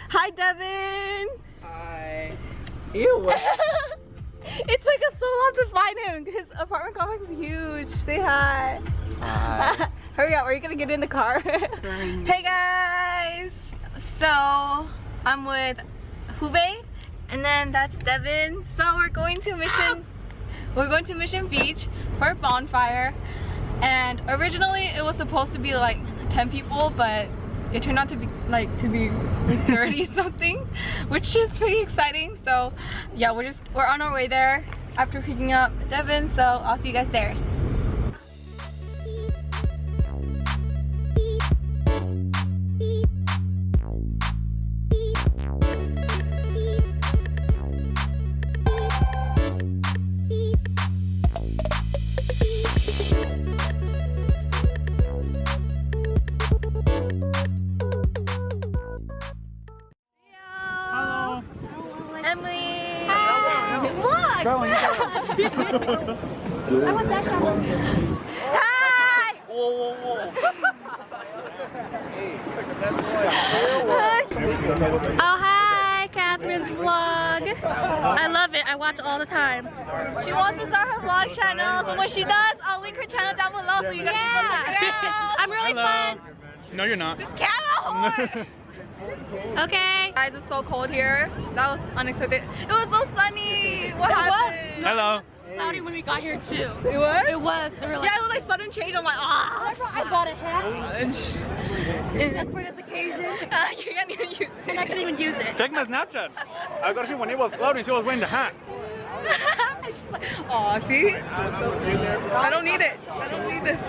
Hi, Devin. Hi. Ew. It took us so long to find him. His apartment complex is huge. Say hi. Hi. Hurry up, are you gonna get in the car? Hey guys. So I'm with Hubei, and then that's Devin. So we're going to Mission Beach for Bonfire. And originally it was supposed to be like 10 people, but it turned out to be like 30 something, which is pretty exciting. So yeah, we're on our way there after picking up Devin. So I'll see you guys there. Emily! Hi! Vlog! I want that camera. Hi! Whoa, whoa, Oh, hi! Kathryn's vlog. I love it. I watch all the time. She wants to start her vlog channel, so when she does, I'll link her channel down below so you guys can check her out. I'm really fun. No, you're not. This camera horn! Okay. Guys, it's so cold here. That was unexpected. It was so sunny. What happened? Hello. Cloudy when we got here too. It was? It was. They were like, yeah, it was like sudden change. I'm like, ah. I bought a hat. That's for this occasion. You can't even use it. And I couldn't even use it. Check my Snapchat. I got here when it was cloudy. She was wearing the hat. She's like, aw, see? I don't need it. I don't need this.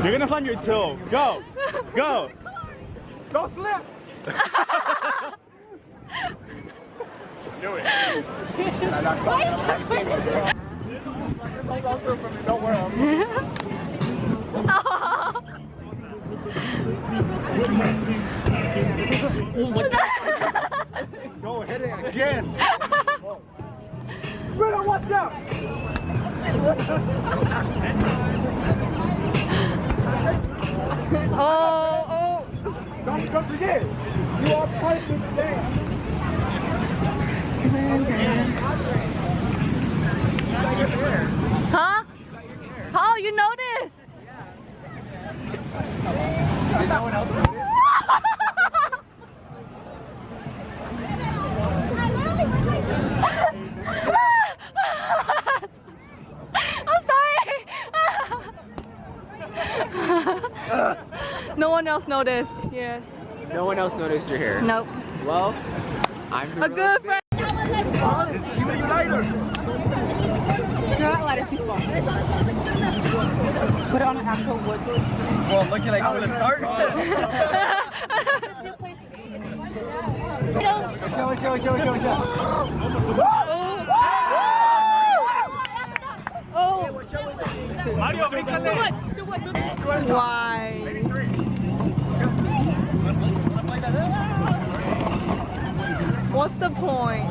You're gonna find your toe. Go. Go. Go slip. Do it. Don't wear them. Go hit it again. Bruno, watch out. Oh. Don't forget. You are part of the dance. Huh? Oh, you noticed? Did no one else notice? I'm sorry. No one else noticed. Yes. No one else noticed your hair? Nope. Well, I'm the A good friend. Give me your lighter. Not lighter too far. Put it on an actual wood. Well, looking like I'm gonna start. Why? What's the point?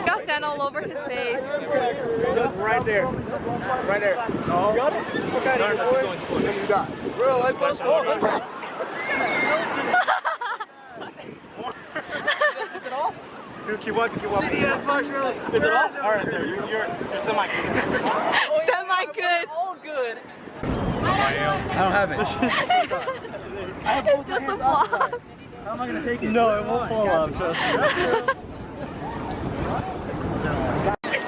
Got sand all over his face. Right there. Right there. Oh. You got it? Okay. You got it. Bro, I just Is it off? Dude, keep walking. CDS marshmallow. Is it off? Alright, there. You're semi-good. Semi-good. All good. I don't have it. It's just a floss. How am I gonna take it? No, it won't fall off, trust me.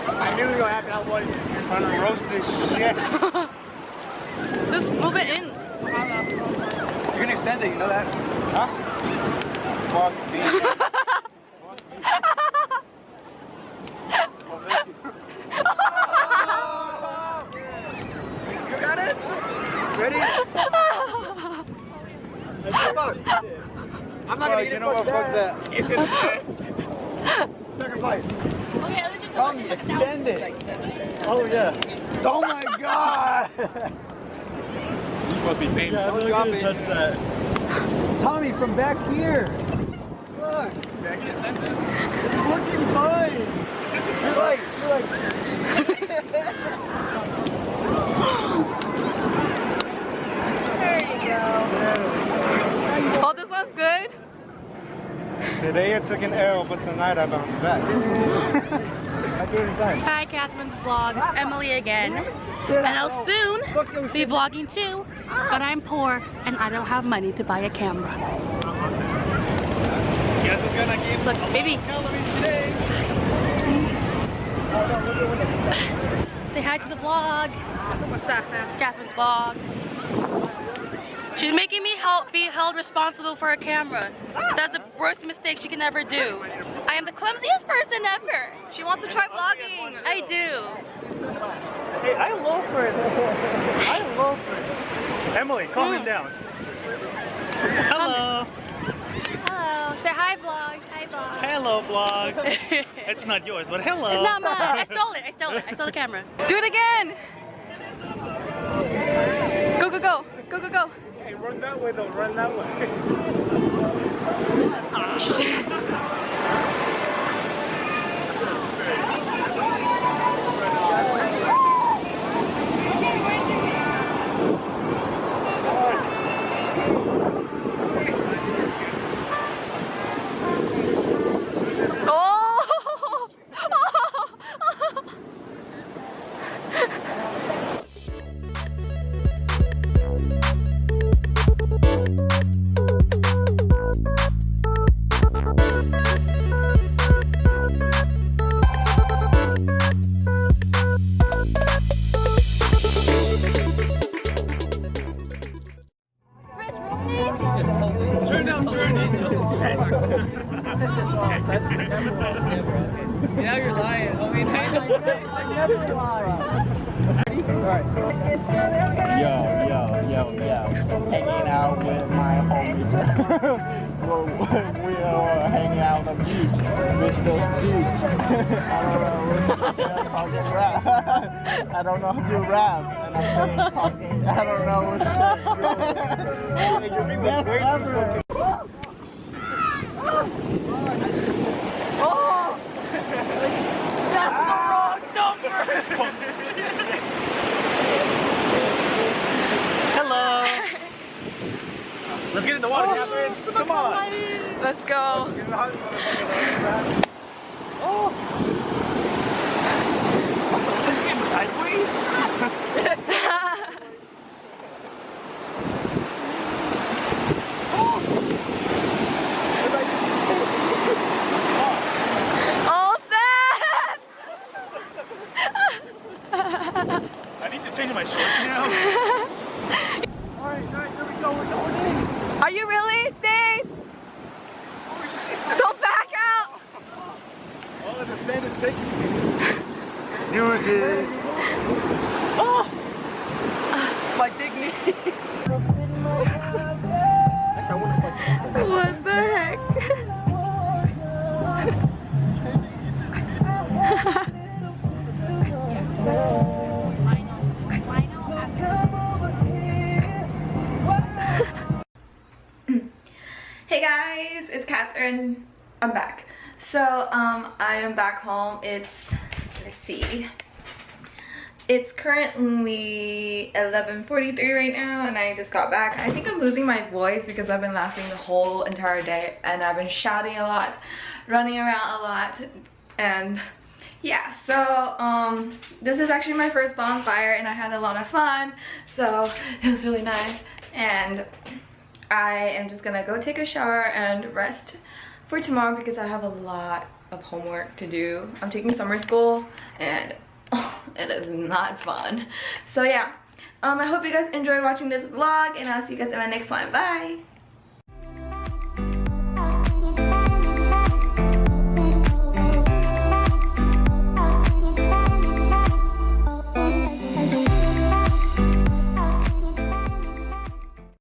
I knew it was gonna happen. I wanted you trying to roast this shit. Just move it in. You're gonna extend it, you know that? Huh? Fuck me. You got it? Ready? I'm not gonna eat it. Fuck that. Second place. Okay, let's just Tommy, extend it. Oh yeah. Oh my god! You're supposed to be famous. Yeah, Don't I'm drop gonna it. touch that. Tommy, from back here. on. It's looking fine. You're like. There you go. Oh, this one's good? Today I took an L, but tonight I bounced back. Hi, KathrynVlogs. It's Emily again. And I'll soon be vlogging too, but I'm poor and I don't have money to buy a camera. Look, baby. Say hi to the vlog. What's up, man? Kathryn's vlog. She's making me be held responsible for a camera. That's the worst mistake she can ever do. I am the clumsiest person ever. She wants to try vlogging. I do. Hey, I love it. I love it. Emily, calm it down. Hello. Hello. Say hi, vlog. Hi, vlog. Hello, vlog. It's not yours, but hello. It's not mine. I stole it. I stole the camera. Do it again. Go, go, go. Go, go, go. Hey, run that way though, run that way. Now you're lying. I mean, I never lie. Yo. Hanging out with my homies. We are hanging out on the beach. With those dudes. I don't know how to rap. And I'm saying talking. I don't know what to say. You're being way too fucking. That's the wrong number. Hello. Let's get in the water, Kathryn. Come on. Let's go. Oh. It's getting sideways. All set. I need to change my shorts now. Alright, here we go. We're going in. Are you really? Stay. Don't back out. Oh, the sand is taking me. Deuces. Oh! My dignity. Actually, I want to spice it up. What the heck? Hey guys, it's Kathryn. I'm back. So I am back home. Let's see. It's currently 11:43 right now and I just got back. I think I'm losing my voice because I've been laughing the whole entire day and I've been shouting a lot, running around a lot, and yeah, so this is actually my first bonfire and I had a lot of fun, so it was really nice. And I am just gonna go take a shower and rest for tomorrow because I have a lot of homework to do. I'm taking summer school and it is not fun. So yeah, I hope you guys enjoyed watching this vlog and I'll see you guys in my next one. Bye!